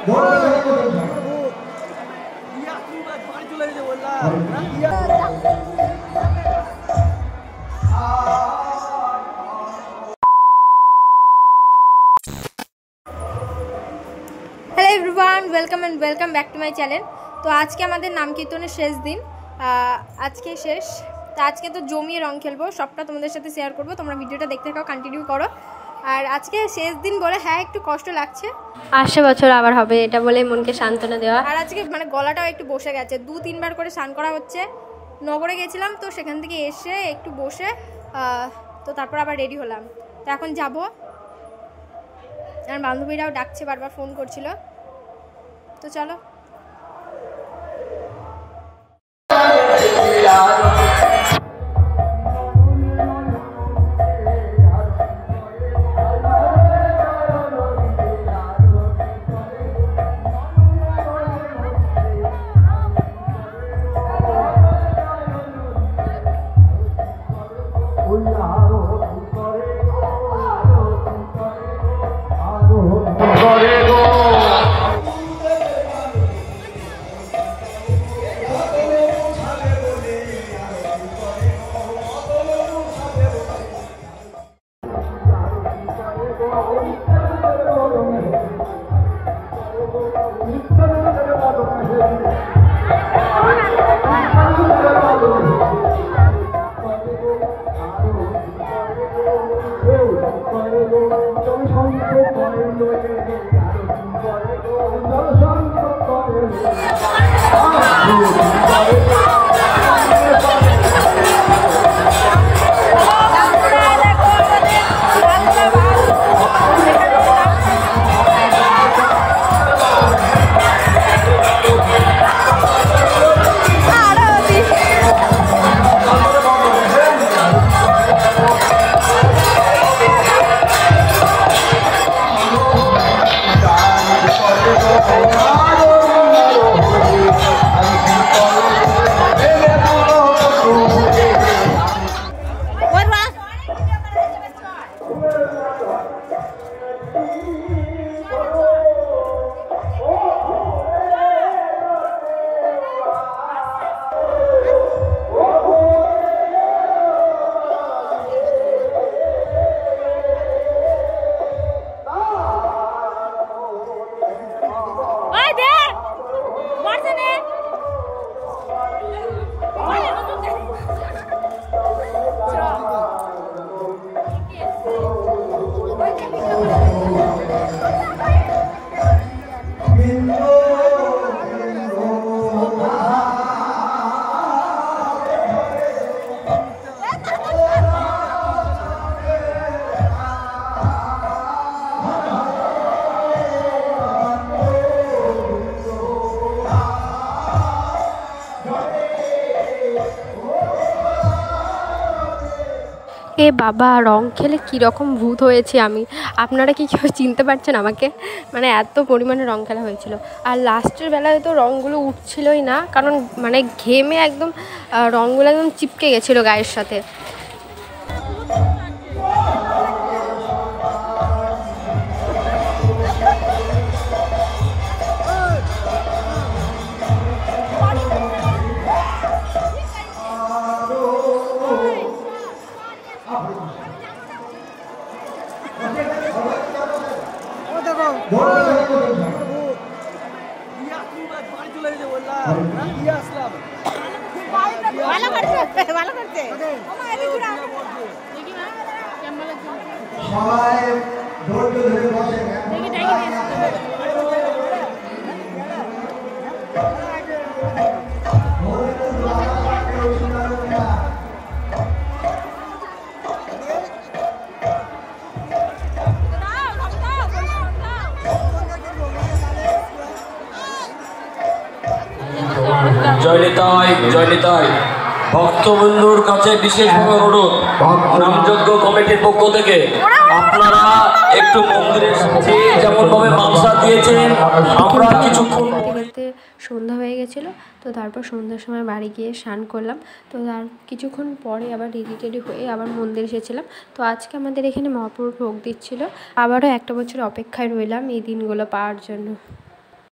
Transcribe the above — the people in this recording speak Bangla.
Hello everyone, welcome back to my channel. তো আজকে আমাদের নাম কীর্তনের শেষ দিন, আজকে শেষ। তো আজকে তো জমিয়ে রং খেলবো, সবটা তোমাদের সাথে শেয়ার করবো। তোমরা ভিডিওটা দেখতে থাকো, কন্টিনিউ করো। আর আজকে শেষ দিন বলে হ্যাঁ একটু কষ্ট লাগছে, 800 বছর আবার হবে এটা বলে মনকে সান্ত্বনা দেওয়া। আর আজকে মানে গলাটাও একটু বসে গেছে, 2-3 বার করে স্নান করা হচ্ছে। নগরে গেছিলাম, তো সেখান থেকে এসে একটু বসে তো তারপর আবার রেডি হলাম। তো এখন যাবো, আর বান্ধবীরাও ডাকছে, বারবার ফোন করছিল। তো চলো। এ বাবা, রং খেলে কীরকম ভূত হয়েছে আমি। আপনারা কি কেউ চিনতে পারছেন আমাকে? মানে এত পরিমাণে রং খেলা হয়েছিল। আর লাস্টের বেলায় তো রঙগুলো উঠছিলই না, কারণ মানে ঘেমে একদম রঙগুলো একদম চিপকে গেছিলো গায়ের সাথে। জয়নিতাই ভক্তবন্ধুর কাছে বিশেষভাবে অনুরোধ, নামযজ্ঞ কমিটির পক্ষ থেকে আপনারা একটু মন্দিরের সাথে যেমন ভাবে মানসা দিয়েছেন, আমরা কিছুক্ষণ সন্ধ্যা হয়ে গেছিলো। তো তারপর সন্ধ্যার সময় বাড়ি গিয়ে স্নান করলাম। তো তার কিছুক্ষণ পরে আবার রেডি হয়ে আবার মন্দির এসেছিলাম। তো আজকে আমাদের এখানে মহাপ্রভু ভোগ দিচ্ছিলো। আবারও একটা বছর অপেক্ষায় রইলাম এই দিনগুলো পাওয়ার জন্য।